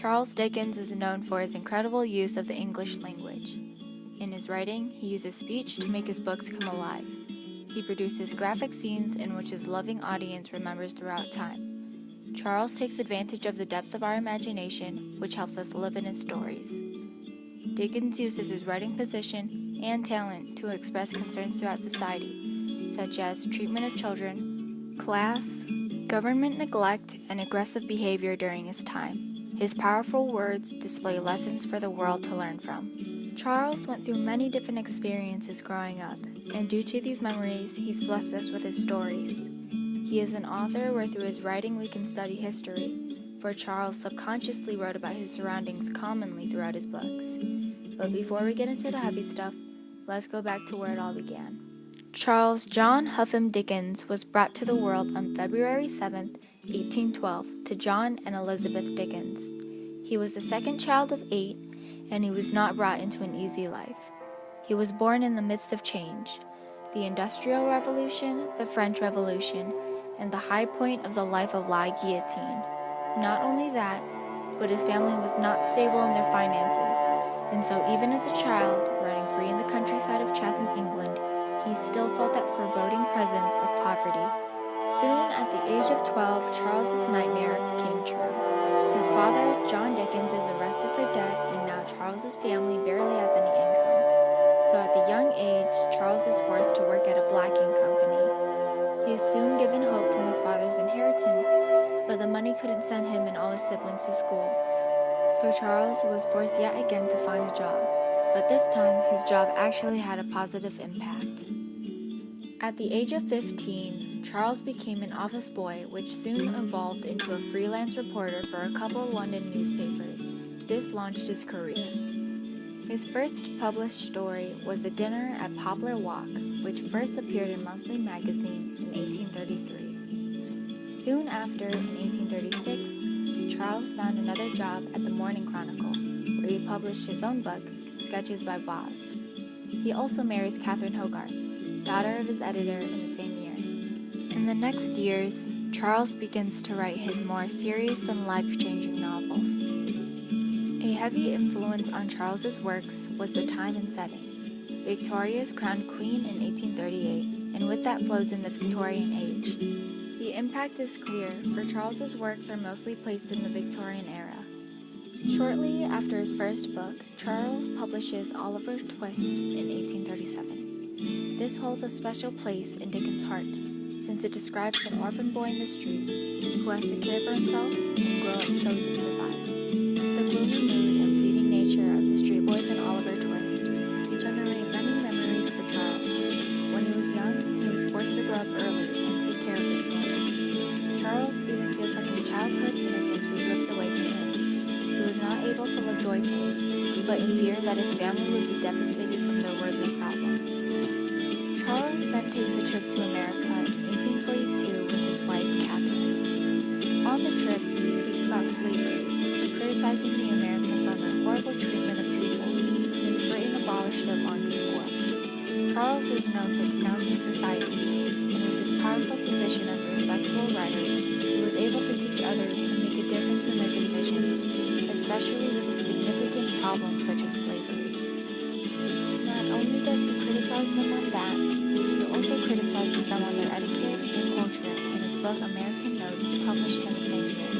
Charles Dickens is known for his incredible use of the English language. In his writing, he uses speech to make his books come alive. He produces graphic scenes in which his loving audience remembers throughout time. Charles takes advantage of the depth of our imagination, which helps us live in his stories. Dickens uses his writing position and talent to express concerns throughout society, such as treatment of children, class, government neglect, and aggressive behavior during his time. His powerful words display lessons for the world to learn from. Charles went through many different experiences growing up, and due to these memories, he's blessed us with his stories. He is an author where through his writing we can study history, for Charles subconsciously wrote about his surroundings commonly throughout his books. But before we get into the heavy stuff, let's go back to where it all began. Charles John Huffam Dickens was brought to the world on February 7, 1812, to John and Elizabeth Dickens. He was the second child of 8, and he was not brought into an easy life. He was born in the midst of change, the Industrial Revolution, the French Revolution, and the high point of the life of La Guillotine. Not only that, but his family was not stable in their finances, and so even as a child, running free in the countryside of Chatham, England, he still felt that foreboding presence of poverty. Soon, at the age of 12, Charles's nightmare came true. His father, John Dickens, is arrested for debt, and now Charles's family barely has any income. So at the young age, Charles is forced to work at a blacking company. He is soon given hope from his father's inheritance, but the money couldn't send him and all his siblings to school. So Charles was forced yet again to find a job, but this time his job actually had a positive impact. At the age of 15, Charles became an office boy, which soon evolved into a freelance reporter for a couple London newspapers. This launched his career. His first published story was A Dinner at Poplar Walk, which first appeared in Monthly Magazine in 1833. Soon after, in 1836, Charles found another job at the Morning Chronicle, where he published his own book, Sketches by Boz. He also marries Catherine Hogarth, daughter of his editor, in the same year. In the next years, Charles begins to write his more serious and life-changing novels. A heavy influence on Charles's works was the time and setting. Victoria is crowned queen in 1838, and with that flows in the Victorian age. The impact is clear, for Charles's works are mostly placed in the Victorian era. Shortly after his first book, Charles publishes Oliver Twist in 1837. This holds a special place in Dickens' heart, since it describes an orphan boy in the streets who has to care for himself and grow up so he can survive. The gloomy mood and pleading nature of the street boys in Oliver Twist generate many memories for Charles. When he was young, he was forced to grow up early and take care of his family. Charles even feels like his childhood innocence was ripped away from him. He was not able to live joyfully, but in fear that his family would be devastated from their worldly problems. Charles then takes a trip to America in 1842 with his wife, Catherine. On the trip, he speaks about slavery, criticizing the Americans on their horrible treatment of people, since Britain abolished it long before. Charles was known for denouncing societies, and with his powerful position as a respectable writer, he was able to teach others and make a difference in their decisions, especially with a significant problem such as slavery. Not only does he criticize them on that, but he also criticizes them on their etiquette and culture in his book American Notes, published in the same year.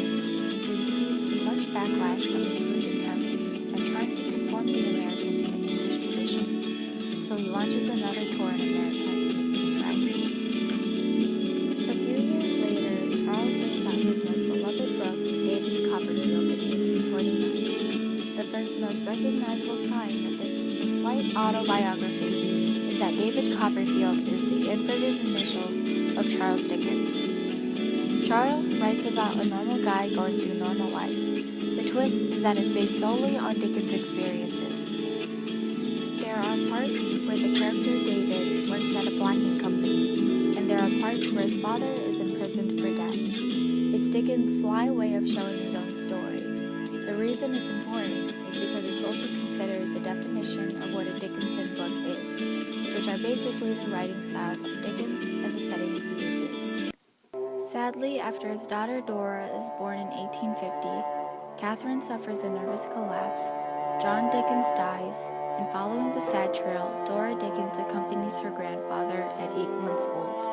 He receives much backlash from his rude attempt at trying to conform the Americans to English traditions, so he launches another tour in America to make things right. A few years later, Charles brings out his most beloved book, David Copperfield, in 1849. The first most recognizable sign that this is a slight autobiography is that David Copperfield is the inverted initials of Charles Dickens. Charles writes about a normal guy going through normal life. The twist is that it's based solely on Dickens' experiences. There are parts where the character David works at a blacking company, and there are parts where his father is imprisoned for debt. It's Dickens' sly way of showing his own story. The reason it's important is because it's also considered the definition of what a Dickensian book is, which are basically the writing styles of Dickens and the settings he uses. Sadly, after his daughter Dora is born in 1850, Catherine suffers a nervous collapse, John Dickens dies, and following the sad trail, Dora Dickens accompanies her grandfather at 8 months old.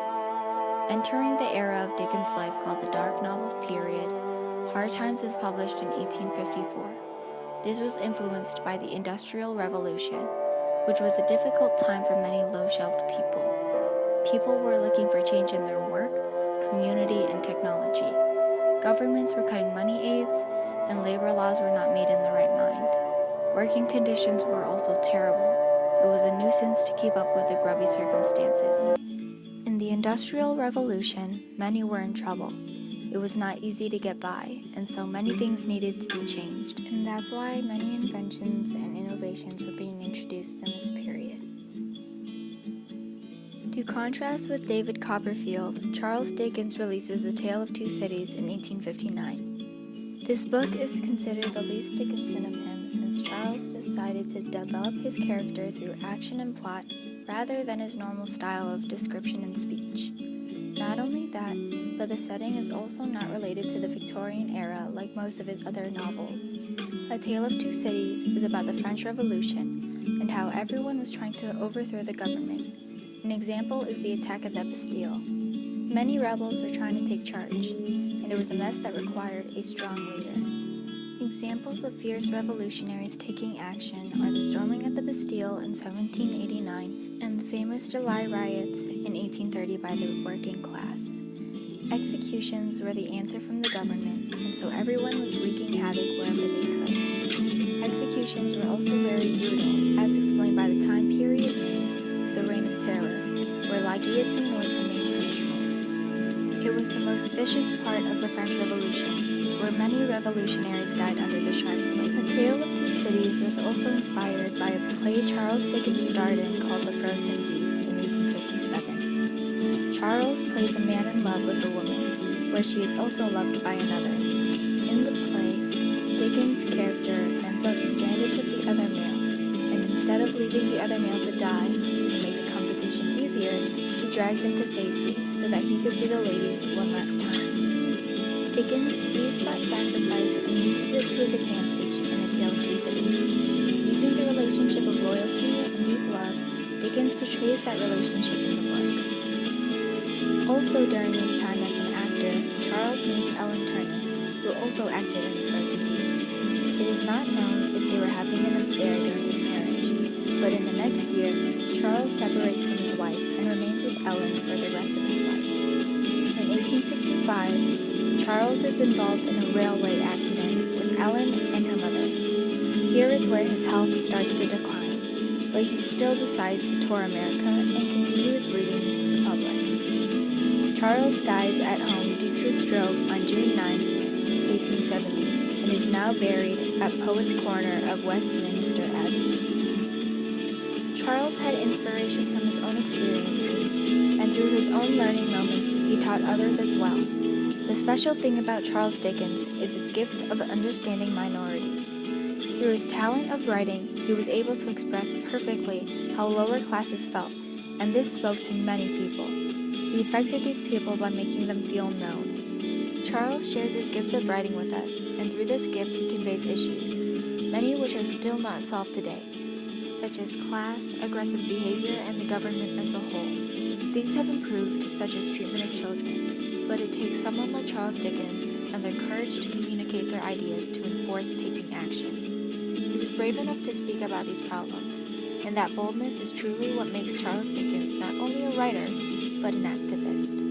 Entering the era of Dickens' life called the Dark Novel Period, Hard Times is published in 1854. This was influenced by the Industrial Revolution, which was a difficult time for many low-shelved people. People were looking for change in their work, community, and technology. Governments were cutting money aids, and labor laws were not made in the right mind. Working conditions were also terrible. It was a nuisance to keep up with the grubby circumstances. In the Industrial Revolution, many were in trouble. It was not easy to get by, and so many things needed to be changed. And that's why many inventions and innovations were being introduced in this period. To contrast with David Copperfield, Charles Dickens releases A Tale of Two Cities in 1859. This book is considered the least Dickensian of him since Charles decided to develop his character through action and plot rather than his normal style of description and speech. Not only that, but the setting is also not related to the Victorian era like most of his other novels. A Tale of Two Cities is about the French Revolution and how everyone was trying to overthrow the government. An example is the attack at the Bastille. Many rebels were trying to take charge, and it was a mess that required a strong leader. Examples of fierce revolutionaries taking action are the storming at the Bastille in 1789 and the famous July riots in 1830 by the working class. Executions were the answer from the government, and so everyone was wreaking havoc wherever they could. Executions were also very brutal, as explained by the time period named the Reign of Terror, where la guillotine was the main punishment. It was the most vicious part of the French Revolution, where many revolutionaries died under the sharp blade. A Tale of Two Cities was also inspired by a play Charles Dickens starred in called The Frozen Deep in 1857. Charles plays a man in love with a woman, where she is also loved by another. In the play, Dickens' character ends up stranded with the other male, and instead of leaving the other male to die and make the competition easier, he drags him to safety so that he could see the lady one last time. Dickens sees that sacrifice and uses it to his advantage in A Tale of Two Cities. Using the relationship of loyalty and deep love, Dickens portrays that relationship in the book. Also during his time as an actor, Charles meets Ellen Turner, who also acted in The Frozen Deep. It is not known if they were having an affair during his marriage, but in the next year, Charles separates from his wife and remains with Ellen for the rest of his life. In 1865, Charles is involved in a railway accident with Ellen and her mother. Here is where his health starts to decline, but he still decides to tour America and continue his readings to the public. Charles dies at home due to a stroke on June 9, 1870, and is now buried at Poets' Corner of Westminster Abbey. Charles had inspiration from his own experiences, and through his own learning moments, he taught others as well. The special thing about Charles Dickens is his gift of understanding minorities. Through his talent of writing, he was able to express perfectly how lower classes felt, and this spoke to many people. He affected these people by making them feel known. Charles shares his gift of writing with us, and through this gift he conveys issues, many which are still not solved today, such as class, aggressive behavior, and the government as a whole. Things have improved, such as treatment of children, but it takes someone like Charles Dickens and their courage to communicate their ideas to enforce taking action. He was brave enough to speak about these problems, and that boldness is truly what makes Charles Dickens not only a writer, but an activist.